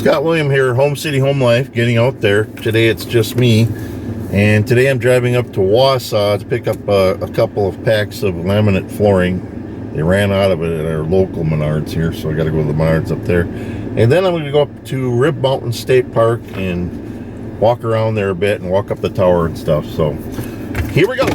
Scott William here, Home City Home Life, getting out there. Today it's just me, and today I'm driving up to Wausau to pick up a couple of packs of laminate flooring. They ran out of it at our local Menards here, so I got to go to the Menards up there. And then I'm going to go up to Rib Mountain State Park and walk around there a bit and walk up the tower and stuff. So here we go.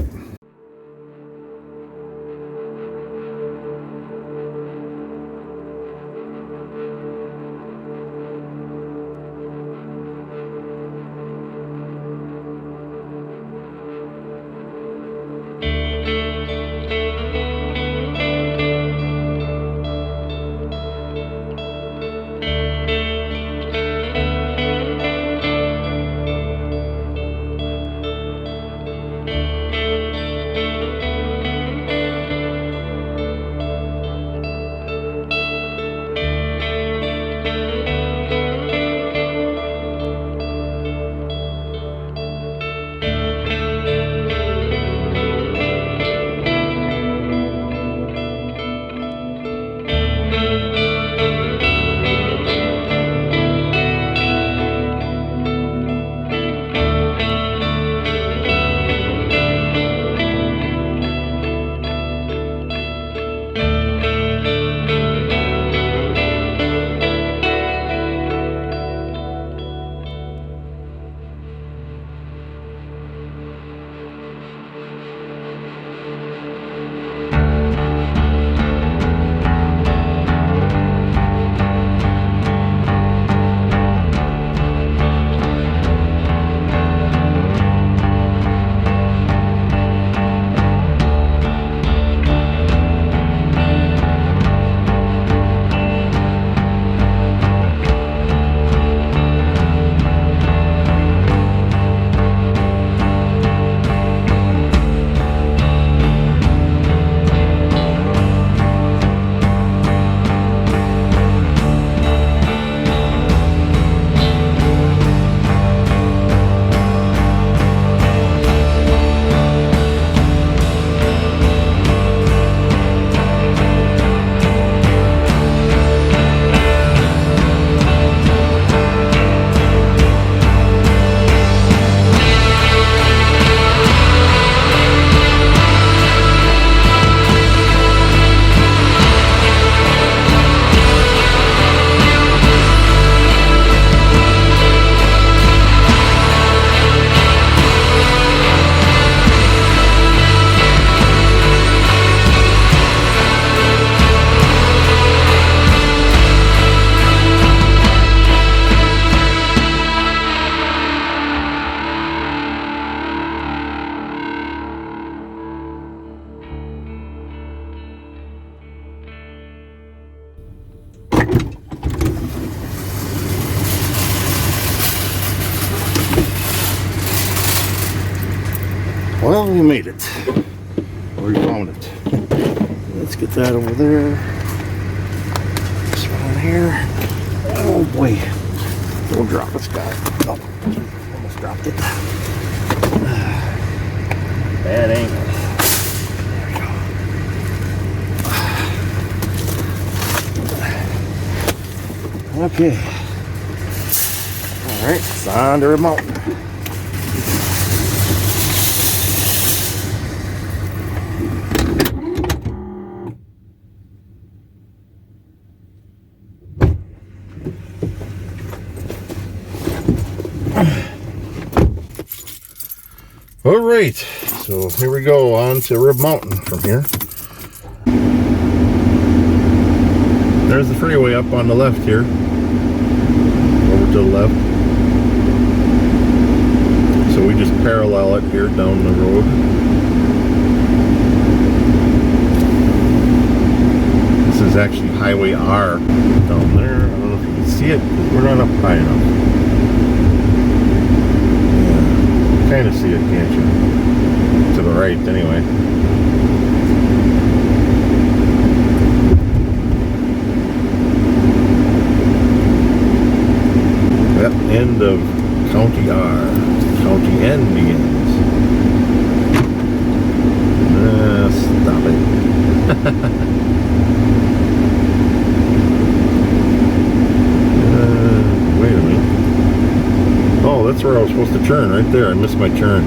Well, we made it. We found it. Let's get that over there. This one here. Oh boy. Don't drop it, Scott. Oh, almost dropped it. Bad angle. There we go. Okay. Alright, it's on to Rib Mountain. All right, so here we go on to Rib Mountain from here. There's the freeway up on the left here. Over to the left. So we just parallel it here down the road. This is actually Highway R down there. I don't know if you can see it, because we're not up high enough. Kind of see it, can't you? To the right, anyway. Yep, end of County R. County N begins. Stop it. that's where I was supposed to turn, right there. I missed my turn.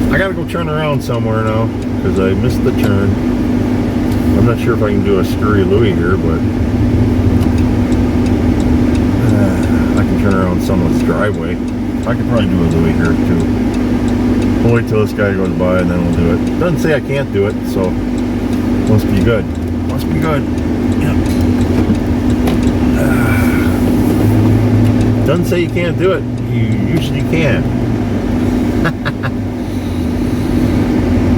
I gotta go turn around somewhere now, because I missed the turn. I'm not sure if I can do a scurry-Louie here, but I can turn around someone's driveway. I could probably do a Louie here, too. We'll wait till this guy goes by, and then we'll do it. Doesn't say I can't do it, so must be good. Must be good. Yep. Doesn't say you can't do it. You usually can.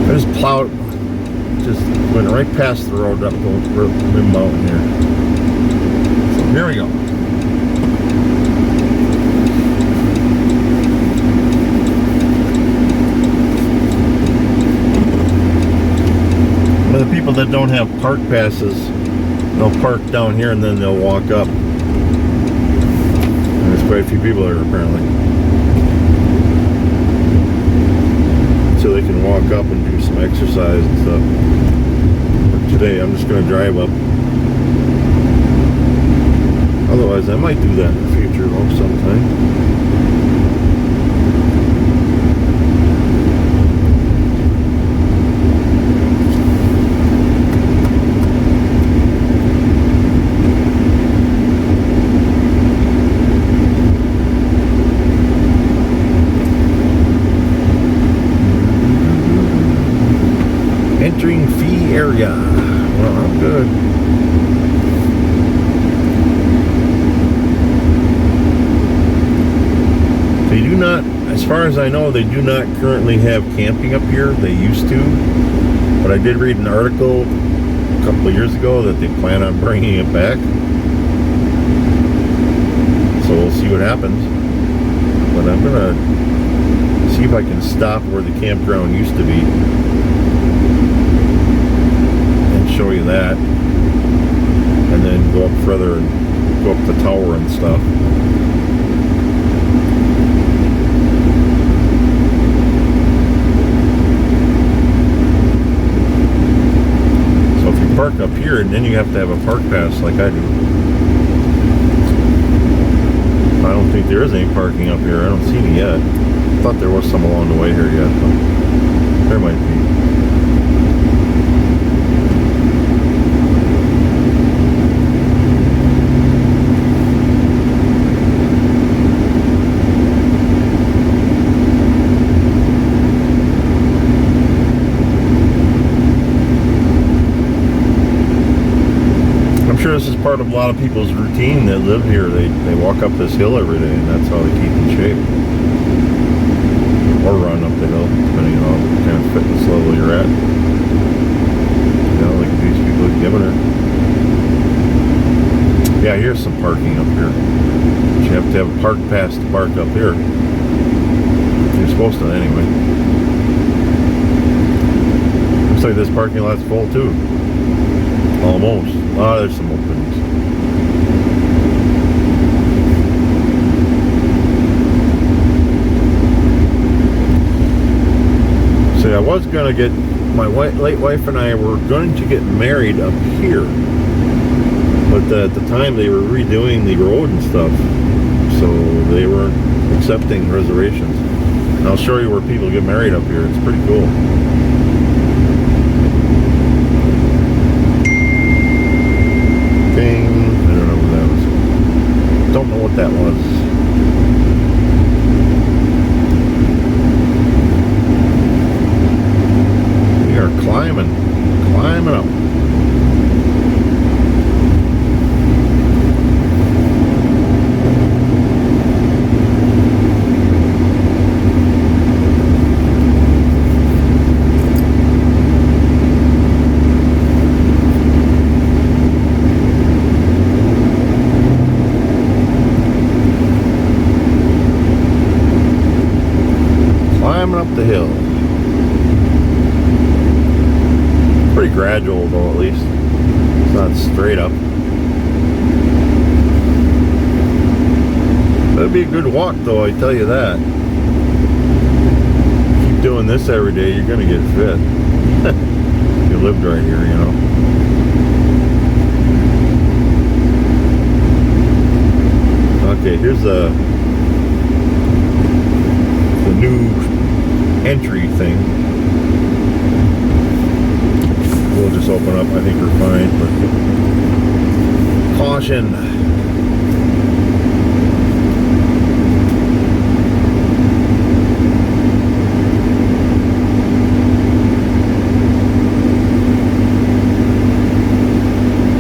I just plowed, just went right past the road up the mountain here. So here we go. The people that don't have park passes, they'll park down here and then they'll walk up. And there's quite a few people there apparently. So they can walk up and do some exercise and stuff. But today I'm just going to drive up. Otherwise I might do that in the future sometime. Entering fee area. Well, I'm good. They do not, as far as I know, they do not currently have camping up here. They used to. But I did read an article a couple of years ago that they plan on bringing it back. So we'll see what happens. But I'm going to see if I can stop where the campground used to be. Show you that, and then go up further and go up the tower and stuff. So if you park up here, and then you have to have a park pass like I do. I don't think there is any parking up here. I don't see any yet. I thought there was some along the way here yet, but there might be. This is part of a lot of people's routine that live here. They walk up this hill every day, and that's how they keep in shape. Or run up the hill, depending on what kind of fitness level you're at. You know, like these people at Giviner. Yeah, here's some parking up here. But you have to have a park pass to park up here. You're supposed to anyway. Looks like this parking lot's full too. Almost. Oh, there's some openings. See, I was going to get, my late wife and I were going to get married up here. But at the time they were redoing the road and stuff. So they weren't accepting reservations. And I'll show you where people get married up here. It's pretty cool. Don't know what that was. We are climbing up. Up the hill. Pretty gradual though, at least. It's not straight up. That'd be a good walk though, I tell you that. Keep doing this every day, you're gonna get fit. You lived right here, you know. Okay, here's a new entry thing. We'll just open up. I think we're fine, but caution.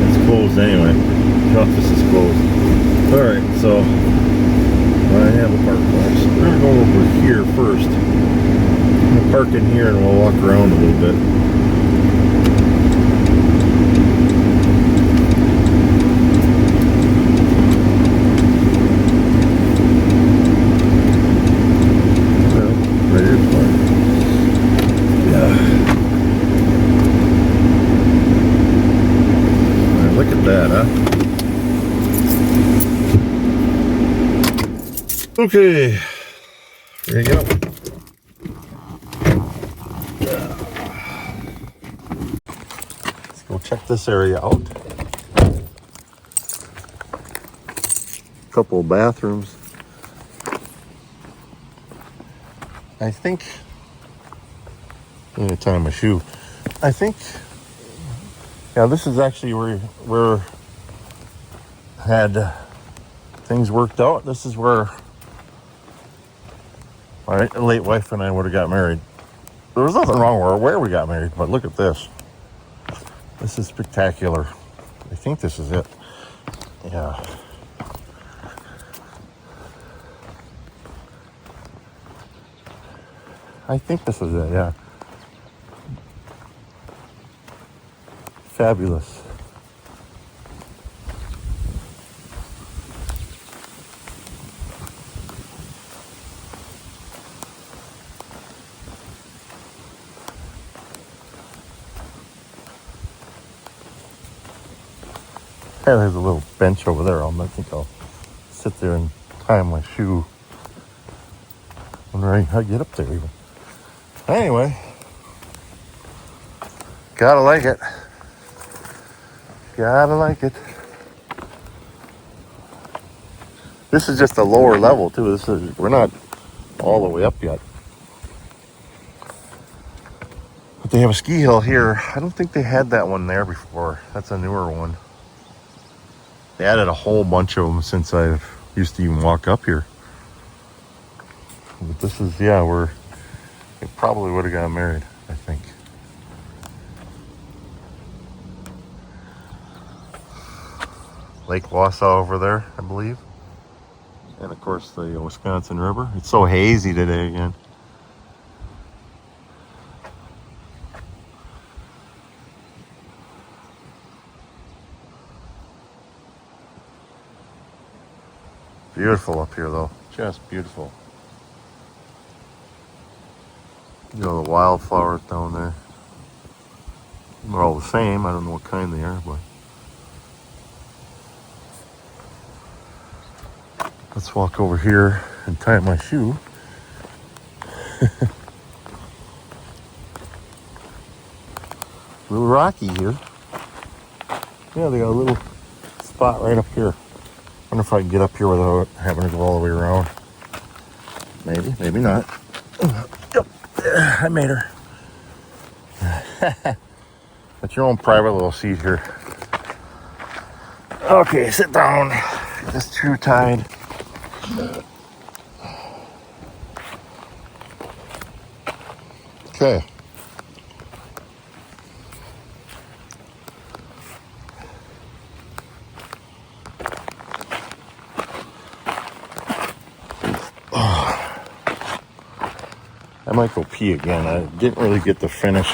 It's closed anyway. The office is closed. Alright, so I have a park box. We're gonna go over here first. I'm gonna park in here and we'll walk around a little bit. Okay, there you go. Let's go check this area out. Couple of bathrooms. I think, I'm gonna tie my shoe. I think, yeah, this is actually where had things worked out. This is where my late wife and I would have got married. There was nothing wrong with where we got married, but look at this. This is spectacular. I think this is it. Yeah. I think this is it, yeah. Fabulous. Yeah, there's a little bench over there. I think I'll sit there and tie my shoe. Wondering how to get up there even. Anyway, gotta like it. Gotta like it. This is just a lower level too. We're not all the way up yet. But they have a ski hill here. I don't think they had that one there before. That's a newer one. They added a whole bunch of them since I used to even walk up here. But this is, yeah, they probably would have got married, I think. Lake Wausau over there, I believe. And of course the Wisconsin River. It's so hazy today again. Beautiful up here though, just beautiful. You know, the wildflowers down there. They're all the same. I don't know what kind they are, but let's walk over here and tie my shoe. A little rocky here. Yeah, they got a little spot right up here. Wonder if I can get up here without having to go all the way around. Maybe, maybe not. Yep, I made her. Got your own private little seat here. Okay, sit down. Get this shoe tied. Okay. I might go pee again. I didn't really get the finish.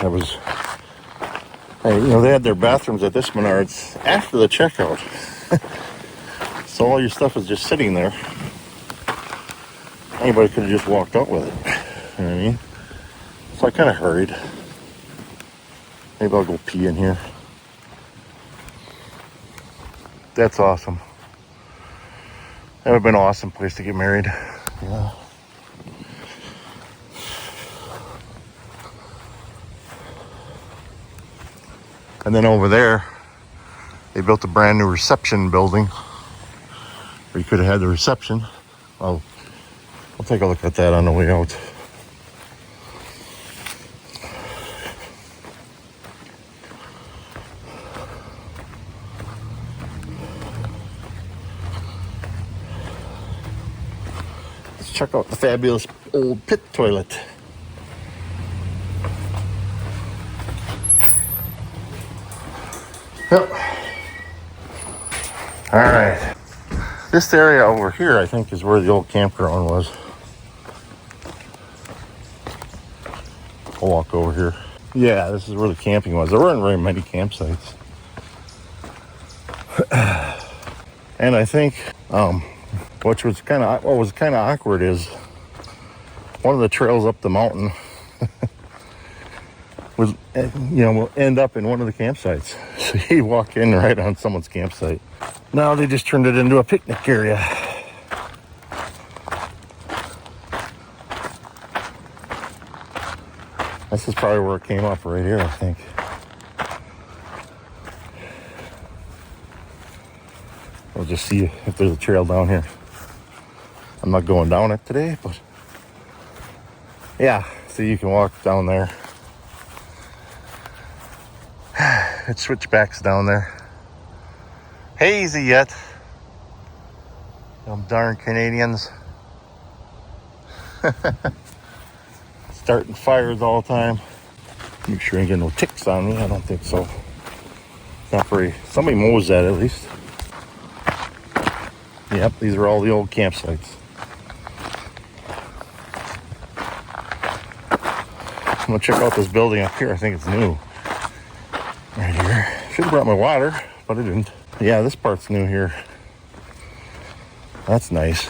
They had their bathrooms at this Menards after the checkout. So all your stuff is just sitting there. Anybody could have just walked out with it. You know what I mean? So I kind of hurried. Maybe I'll go pee in here. That's awesome. That would have been an awesome place to get married. Yeah. And then over there, they built a brand new reception building where you could have had the reception. I'll take a look at that on the way out. Let's check out the fabulous old pit toilet. Yep. All right. This area over here, I think, is where the old campground was. I'll walk over here. Yeah, this is where the camping was. There weren't very many campsites. And I think, what was kind of awkward is one of the trails up the mountain was, will end up in one of the campsites. So you walk in right on someone's campsite. Now they just turned it into a picnic area. This is probably where it came up, right here, I think. We'll just see if there's a trail down here. I'm not going down it today, but yeah, see, you can walk down there. It switchbacks down there. Hazy yet. Them darn Canadians. Starting fires all the time. Make sure I ain't getting no ticks on me. I don't think so. Not very. Somebody mows that at least. Yep, these are all the old campsites. I'm gonna check out this building up here. I think it's new. Right here. Should have brought my water, but I didn't. Yeah, this part's new here. That's nice.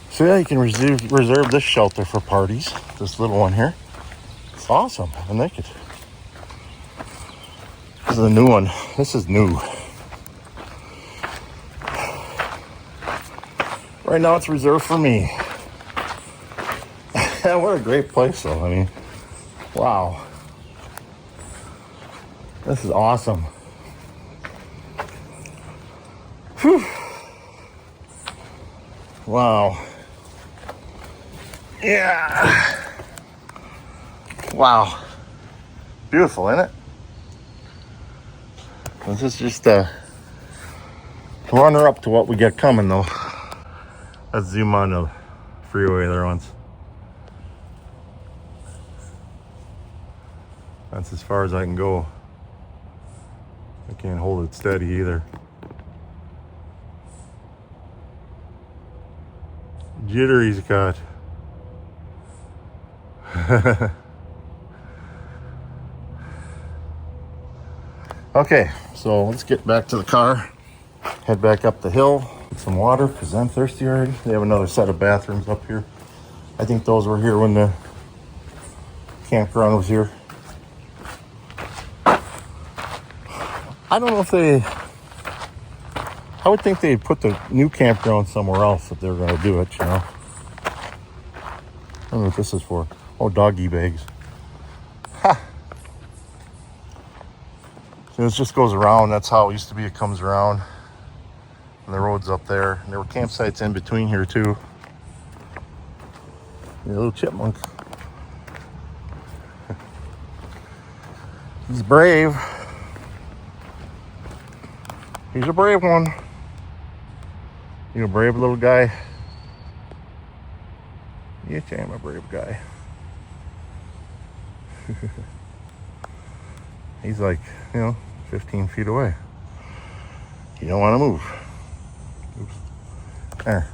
So yeah, you can reserve this shelter for parties. This little one here. It's awesome. I like it. This is a new one. This is new. Right now it's reserved for me. What a great place though. I mean, wow. This is awesome. Whew. Wow. Yeah. Wow. Beautiful, isn't it? This is just a runner-up to what we got coming though. Let's zoom on the freeway there once. That's as far as I can go. I can't hold it steady either. Jittery's got. Okay, so let's get back to the car. Head back up the hill. Get some water because I'm thirsty already. They have another set of bathrooms up here. I think those were here when the campground was here. I don't know if they... I would think they'd put the new campground somewhere else if they were going to do it, you know. I don't know what this is for. Oh, doggy bags. Ha! So this just goes around. That's how it used to be. It comes around. And the road's up there. And there were campsites in between here, too. A little chipmunk. He's brave. He's a brave one. You a brave little guy? Yes, I am a brave guy. He's like, 15 feet away. You don't want to move. Oops. There.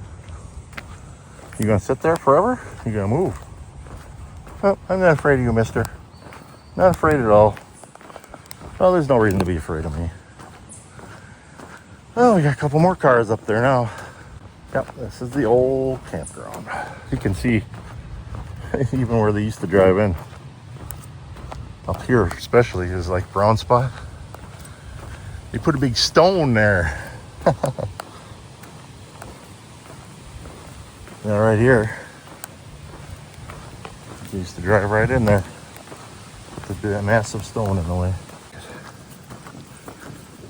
You gonna sit there forever? You gonna move? Oh, I'm not afraid of you, mister. Not afraid at all. Well, there's no reason to be afraid of me. Oh, we got a couple more cars up there now. Yep, this is the old campground. You can see even where they used to drive in. Up here especially is like brown spot. They put a big stone there. Yeah, right here. They used to drive right in there. Put the massive stone in the way.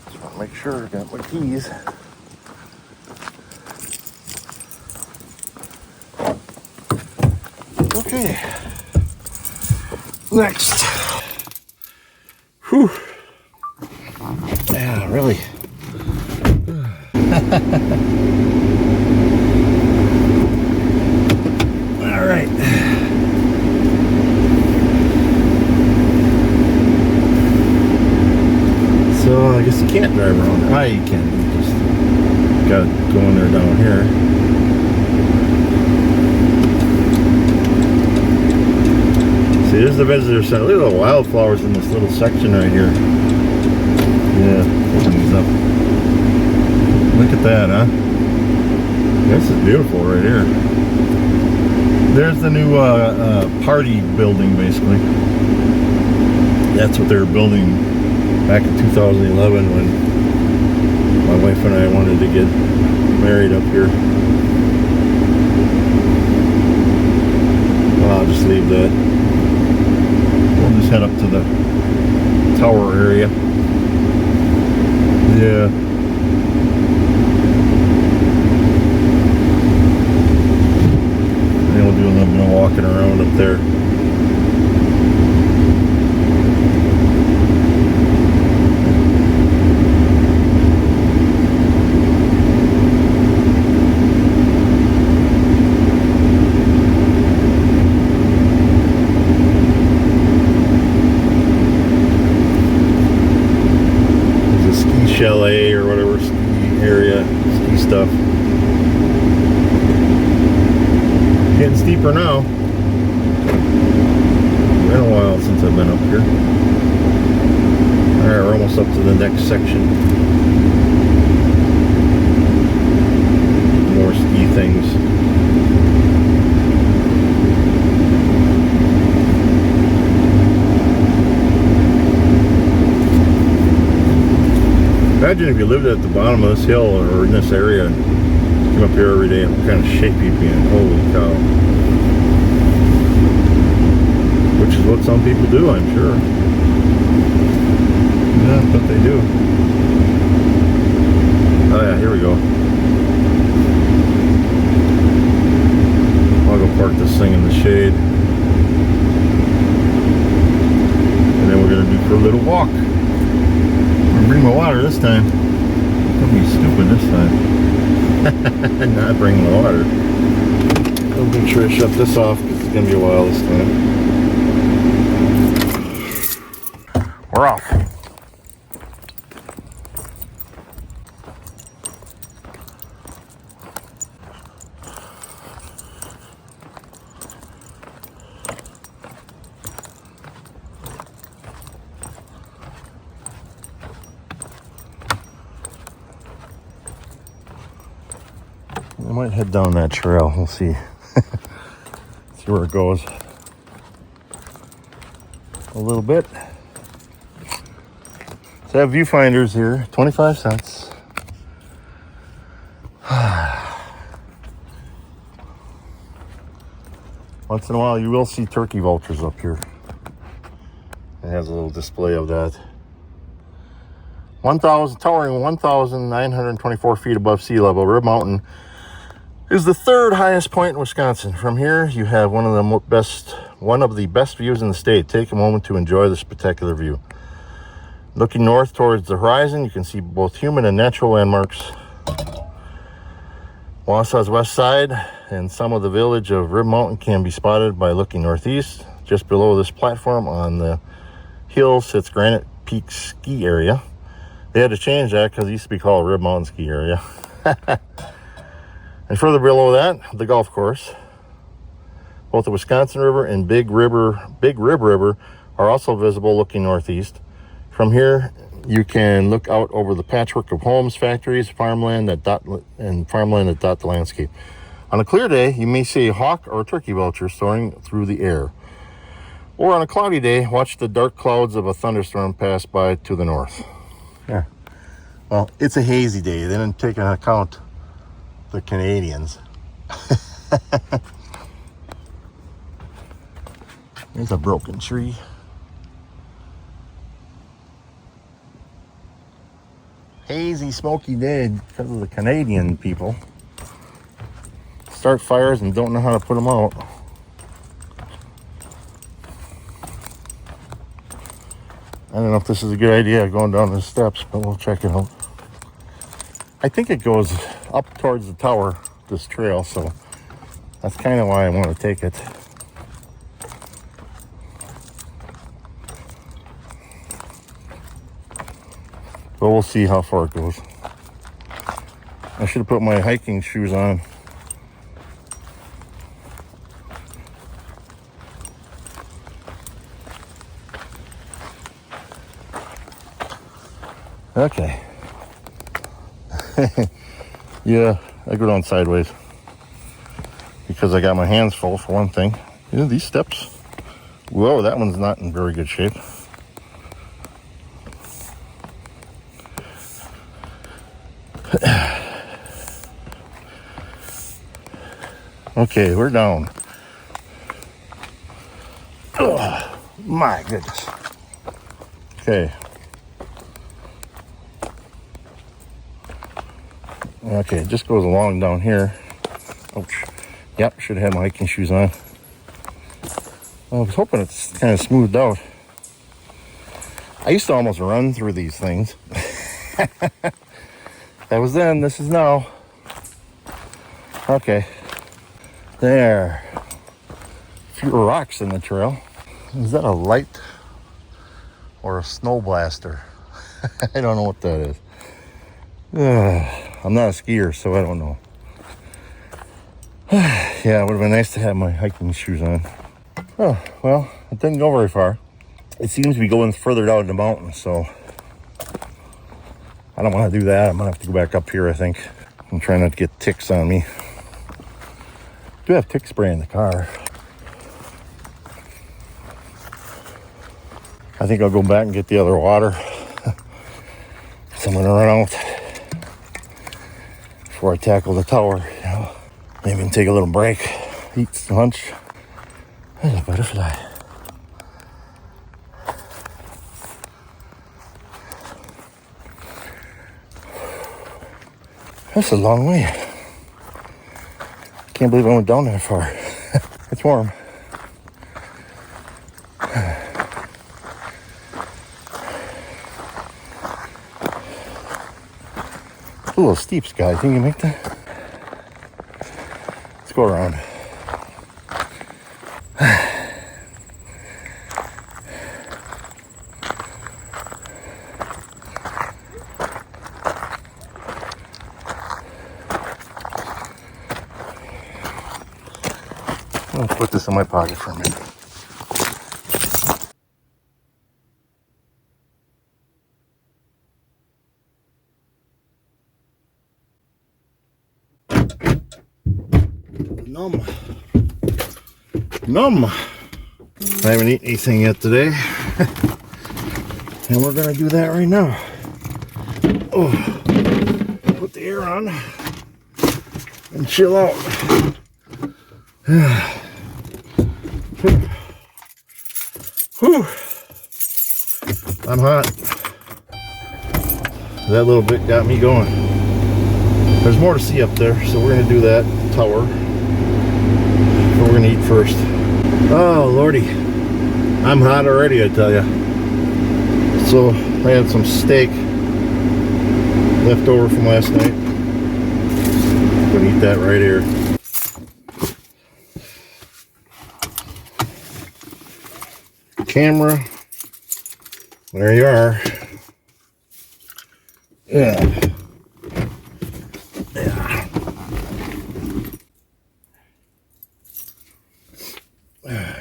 Just want to make sure I got my keys. Okay. Next. Whew. Yeah, really. There's the visitor center. Look at the wildflowers in this little section right here. Yeah, open these up. Look at that, huh? This is beautiful right here. There's the new party building, basically. That's what they were building back in 2011 when my wife and I wanted to get married up here. Well, I'll just leave that. We'll just head up to the tower area. Yeah. And we'll do a little bit of walking around up there. Chalet or whatever, ski area, ski stuff. Getting steeper now. Been a while since I've been up here. Alright, we're almost up to the next section. More ski things. Imagine if you lived at the bottom of this hill or in this area and came up here every day and what kind of shape you'd be in. Holy cow. Which is what some people do, I'm sure. Yeah, but they do. Oh yeah, here we go. I'll go park this thing in the shade. And then we're going to do for a little walk. Bring my water this time. Don't be stupid this time. Not bring the water. I'll make sure I shut this off because it's going to be a while this time. We're off. I might head down that trail. We'll see. See where it goes. A little bit. So I have viewfinders here, 25 cents. Once in a while you will see turkey vultures up here. It has a little display of that. Towering 1,924 feet above sea level, Rib Mountain is the third highest point in Wisconsin. From here, you have one of the best views in the state. Take a moment to enjoy the spectacular view. Looking north towards the horizon, you can see both human and natural landmarks. Wausau's west side and some of the village of Rib Mountain can be spotted by looking northeast. Just below this platform on the hill sits Granite Peak Ski Area. They had to change that because it used to be called Rib Mountain Ski Area. And further below that, the golf course. Both the Wisconsin River and Big Rib River are also visible looking northeast. From here, you can look out over the patchwork of homes, factories, farmland that dot the landscape. On a clear day, you may see a hawk or a turkey vulture soaring through the air. Or on a cloudy day, watch the dark clouds of a thunderstorm pass by to the north. Yeah. Well, it's a hazy day. They didn't take into account the Canadians. There's a broken tree. Hazy, smoky day because of the Canadian people. Start fires and don't know how to put them out. I don't know if this is a good idea going down the steps, but we'll check it out. I think it goes up towards the tower, this trail, so that's kind of why I want to take it. But we'll see how far it goes. I should have put my hiking shoes on. Okay. Yeah, I go down sideways because I got my hands full for one thing. You know, these steps. Whoa, that one's not in very good shape. Okay, we're down. Oh, my goodness. Okay. Okay, it just goes along down here. Ouch. Yep, should have had my hiking shoes on. I was hoping it's kind of smoothed out. I used to almost run through these things. That was then, this is now. Okay. There. Fewer rocks in the trail. Is that a light or a snow blaster? I don't know what that is. I'm not a skier, so I don't know. Yeah, it would have been nice to have my hiking shoes on. Oh, well, it didn't go very far. It seems to be going further down the mountain, so I don't want to do that. I'm gonna have to go back up here, I think. I'm trying not to get ticks on me. I do have tick spray in the car. I think I'll go back and get the other water. So I'm gonna run out before I tackle the tower, you know. Maybe take a little break, eat some lunch. There's a butterfly. That's a long way. Can't believe I went down that far. It's warm. It's a little steep, Scott. Think you can make that? Let's go around. I'll put this in my pocket for a minute. Numb. I haven't eaten anything yet today. And we're gonna do that right now. Oh, put the air on and chill out. Whew. I'm hot. That little bit got me going. There's more to see up there, so we're gonna do that tower. But we're gonna eat first. Oh lordy, I'm hot already, I tell you. So I had some steak left over from last night. I'm gonna eat that right here. Camera. There you are. Yeah. Yeah.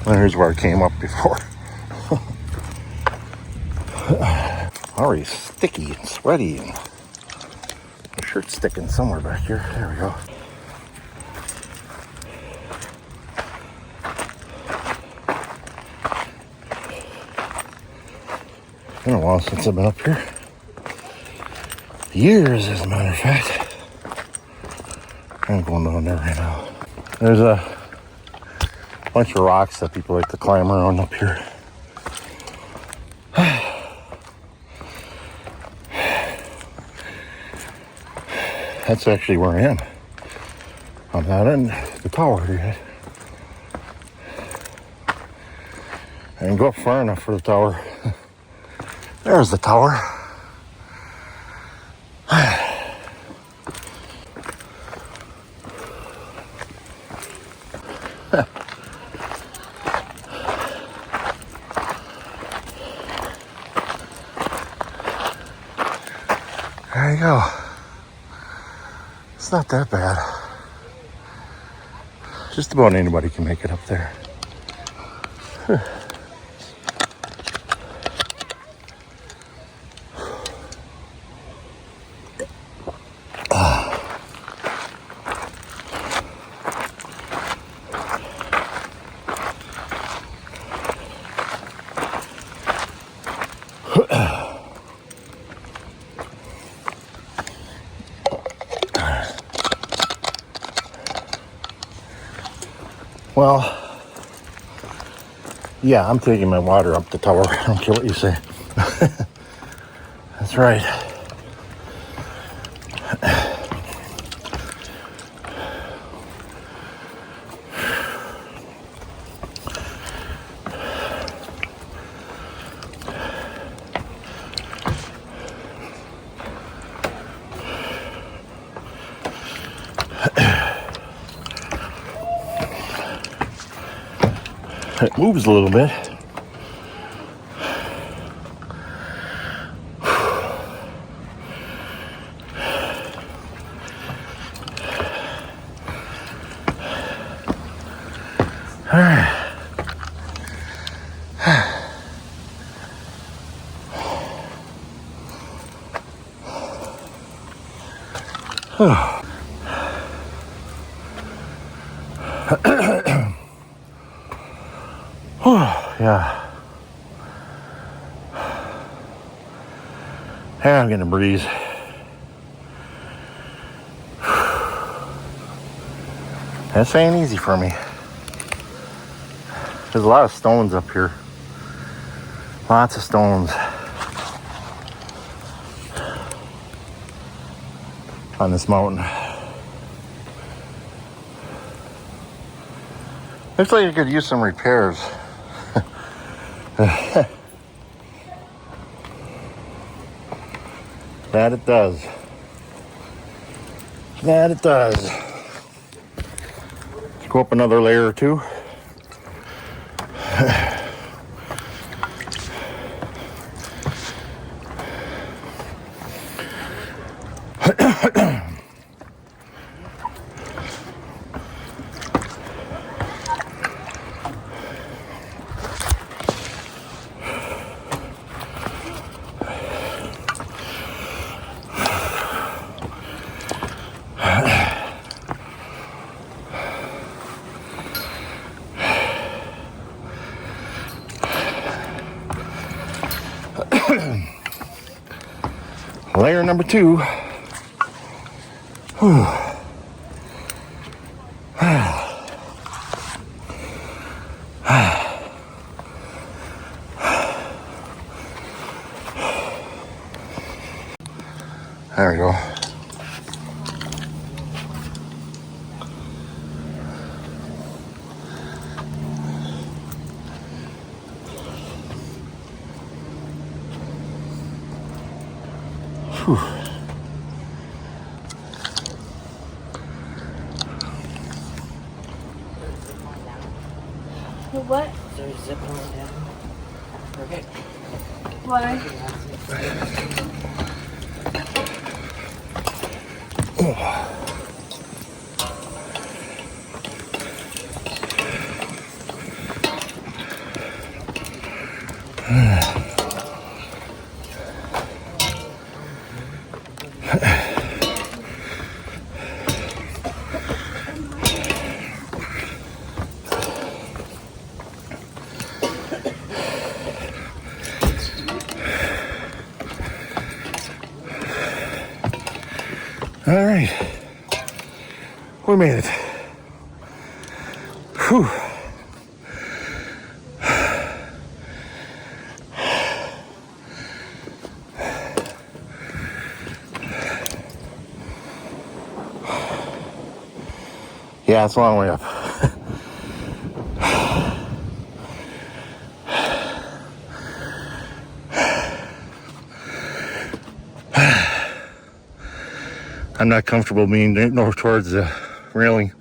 Here's where I came up before. Already sticky and sweaty, and my shirt's sticking somewhere back here. There we go. It's been a while since I've been up here. Years, as a matter of fact. I'm going down there right now. There's a bunch of rocks that people like to climb around up here. That's actually where I am. I'm not in the tower yet. didn't go up far enough for the tower. There's the tower. There you go. It's not that bad. Just about anybody can make it up there. Well, yeah, I'm taking my water up the tower. I don't care what you say. That's right. It moves a little bit. All right. Yeah. Yeah, I'm getting a breeze. This ain't easy for me. There's a lot of stones up here. Lots of stones. On this mountain. Looks like it could use some repairs. That it does. That it does. Let's go up another layer or two. Layer number 2. Whew. There we go. Whew. What? So you zip on down. Okay. Why? All right. We made it. Whew. Yeah, it's a long way up. I'm not comfortable being north towards the railing.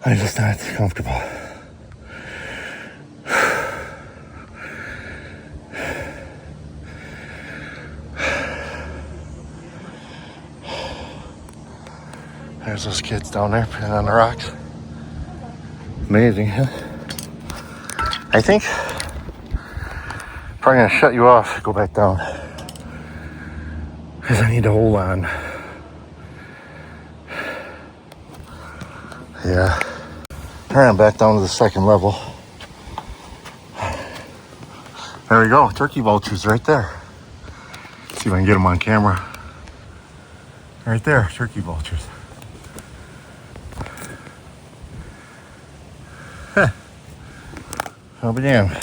I'm just not comfortable. There's those kids down there playing on the rocks. Amazing, huh? I think probably gonna shut you off, go back down. Because I need to hold on. Yeah. Alright, I'm back down to the second level. There we go, turkey vultures right there. Let's see if I can get them on camera. Right there, turkey vultures. Huh. I'll be damned.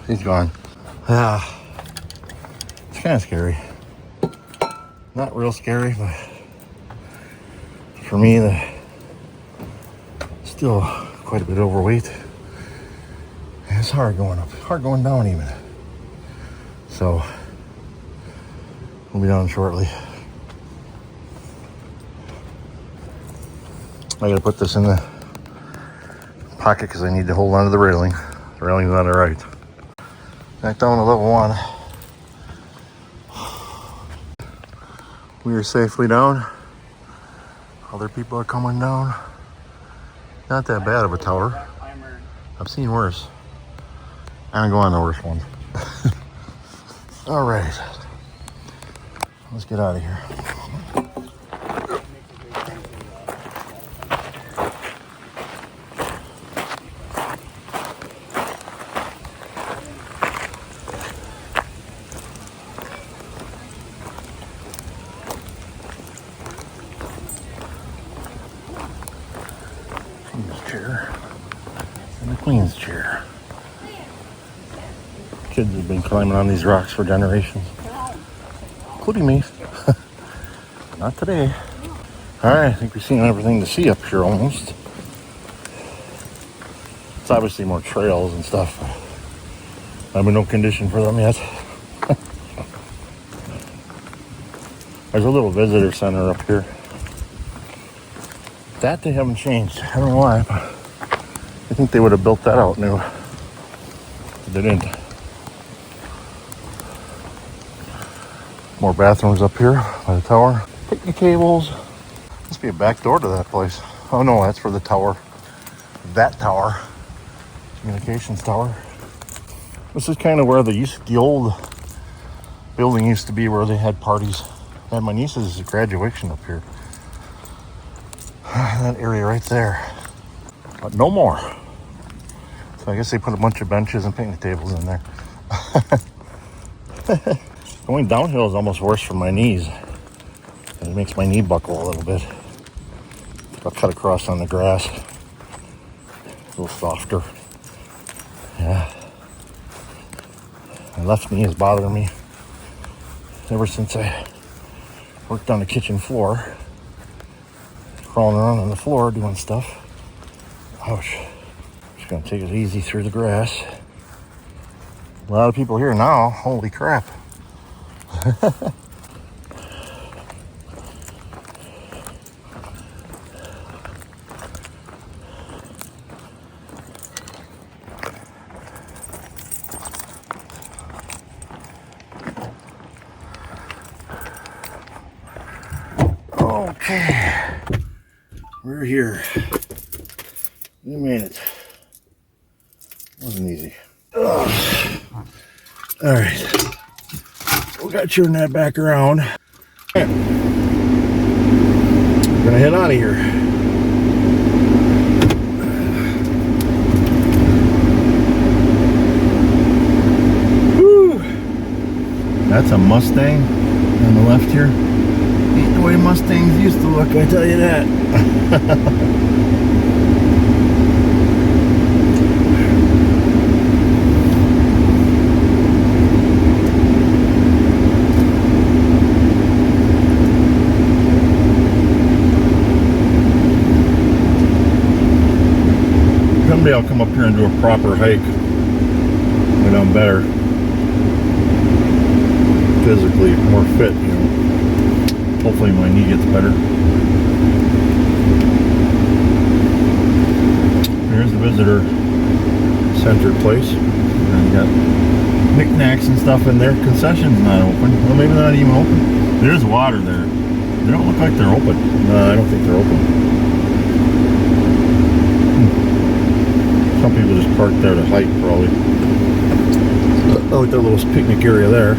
He's gone. Ah. It's kind of scary. Not real scary, but for me, still quite a bit overweight. And it's hard going up, hard going down even. So we'll be down shortly. I gotta put this in the pocket because I need to hold on to the railing. The railing's on the right. Back down to level 1. We are safely down. Other people are coming down. Not that bad of a tower. I've seen worse. I'm going on the worst one. All right. Let's get out of here. Chair and the Queen's chair. Kids have been climbing on these rocks for generations, including me. Not today. Alright, I think we've seen everything to see up here almost. It's obviously more trails and stuff. I'm in no condition for them yet. There's a little visitor center up here. That they haven't changed. I don't know why, but I think they would have built that out new. But they didn't. More bathrooms up here by the tower. Picnic tables. Must be a back door to that place. Oh no, that's for the tower. That tower. Communications tower. This is kind of where the old building used to be, where they had parties. I had my niece's graduation up here. That area right there. But no more. So I guess they put a bunch of benches and picnic tables in there. Going downhill is almost worse for my knees. It makes my knee buckle a little bit. I'll cut across on the grass. A little softer. Yeah. My left knee is bothering me ever since I worked on the kitchen floor. Crawling around on the floor doing stuff. Ouch. Just gonna take it easy through the grass. A lot of people here now. Holy crap. Okay. We're here. You made it. Wasn't easy. Ugh. All right. We got you in that back around. We're gonna head out of here. Woo. That's a Mustang on the left here. Ain't the way Mustangs used to look, I tell you that. Someday I'll come up here and do a proper hike when I'm better, physically more fit, you know. Hopefully my knee gets better. Here's the visitor center place. And you got knickknacks and stuff in there. Concession's not open. Well, maybe not even open. There's water there. They don't look like they're open. No, I don't think they're open. Some people just park there to hike, probably. Oh, with that little picnic area there.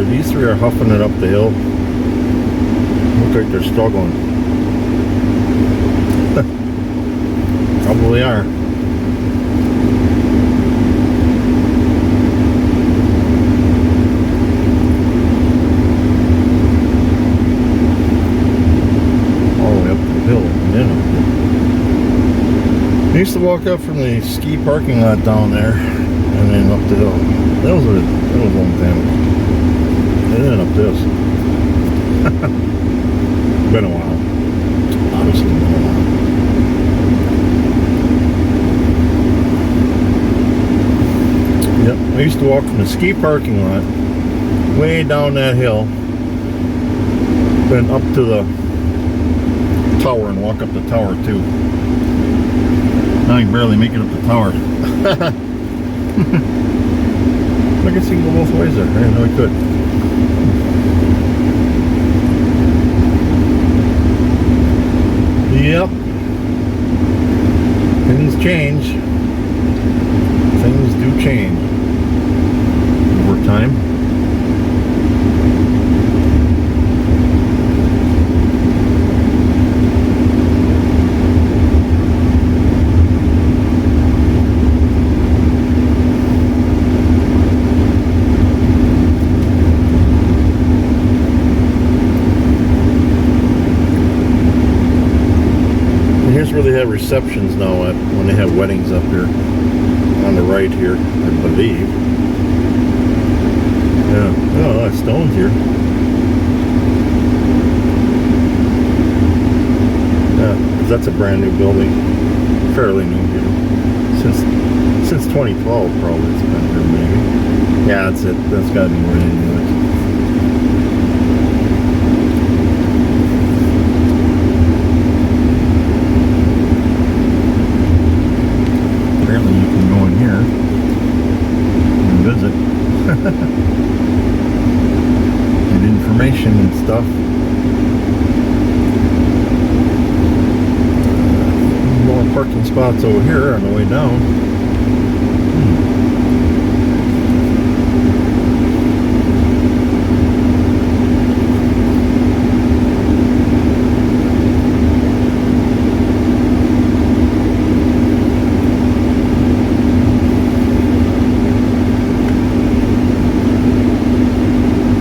These three are huffing it up the hill. Look like they're struggling. Probably are. All the way up the hill. Yeah. I used to walk up from the ski parking lot down there and then up the hill. That was a long time ago. And then up this. Been a while. Honestly, been a while. Yep, I used to walk from the ski parking lot way down that hill, then up to the tower and walk up the tower too. Now I can barely make it up the tower. I guess you can go both ways there. I didn't know I could. Yep. Things change. Things do change over time. Where they have receptions now at when they have weddings up here on the right here, I believe. Yeah, oh, a lot of stones here. Yeah, 'cause that's a brand new building, fairly new, you know, since 2012 probably it's been here maybe. Yeah, that's it. That's got to be more than it. Apparently you can go in here and visit. Get information and stuff. More parking spots over here on the way down.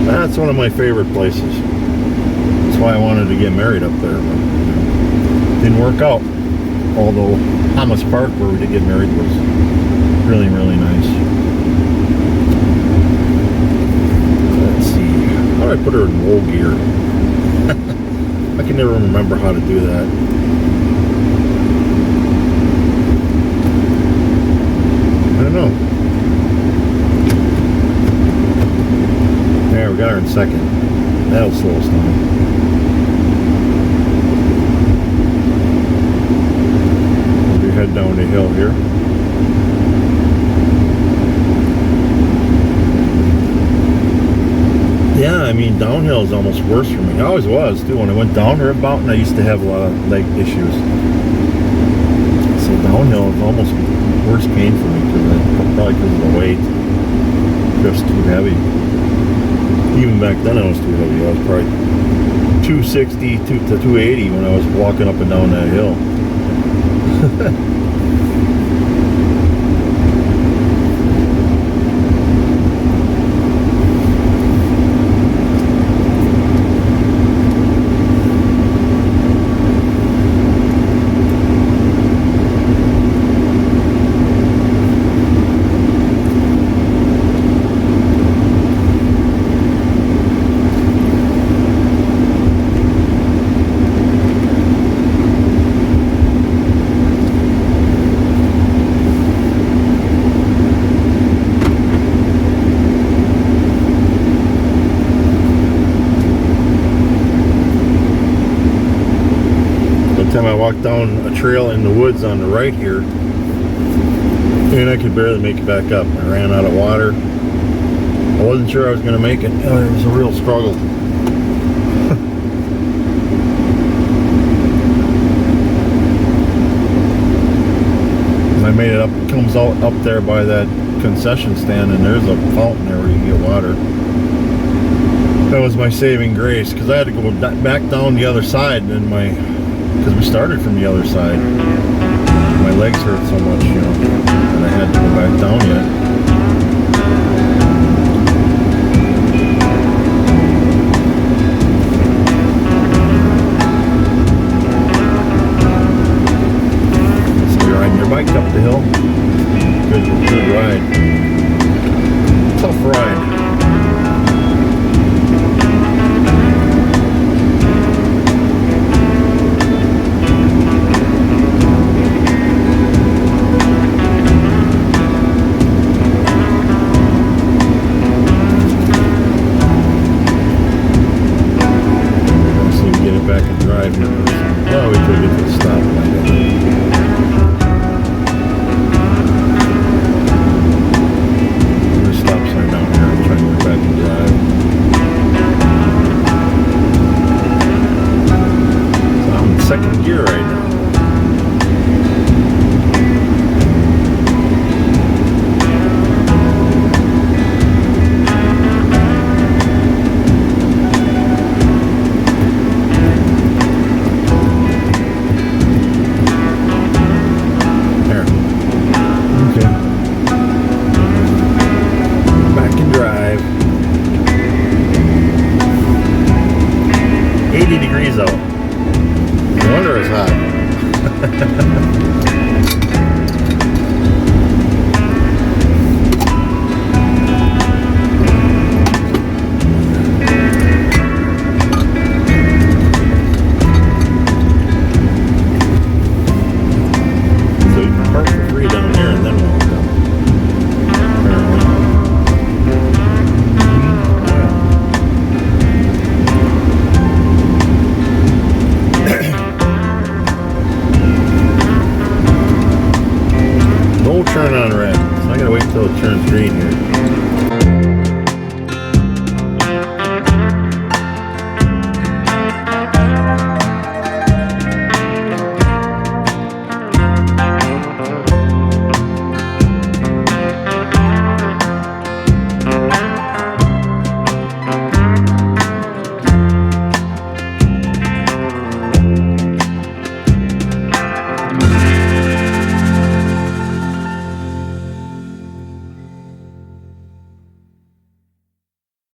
That's one of my favorite places. That's why I wanted to get married up there, but didn't work out. Although Thomas Park, where we did get married, was really, really nice. Let's see. How do I put her in roll gear? I can never remember how to do that. I don't know. There, we got her in second. That'll slow us down. We'll head down the hill here. Yeah, I mean, downhill is almost worse for me. I always was, too. When I went down Rib Mountain, I used to have a lot of leg issues. So downhill is almost worse pain for me, probably because of the weight. Just too heavy. Even back then I was too heavy. I was probably 260 to 280 when I was walking up and down that hill. I walked down a trail in the woods on the right here, and I could barely make it back up. I ran out of water. I wasn't sure I was going to make it. It was a real struggle. I made it up. It comes out up there by that concession stand, and there's a fountain there where you can get water. That was my saving grace, because I had to go back down the other side, and because we started from the other side. My legs hurt so much, you know, and I had to go back down yet. Bike up the hill. Good ride. Tough ride. Let's see if we can get it back and drive here. Oh, we could get to the stop line. Second gear right now. There. Okay. Back and drive. 80 degrees out. No wonder it's hot. So you can park for free down there and then walk up. Apparently. Turn on red. So I gotta wait until it turns green here.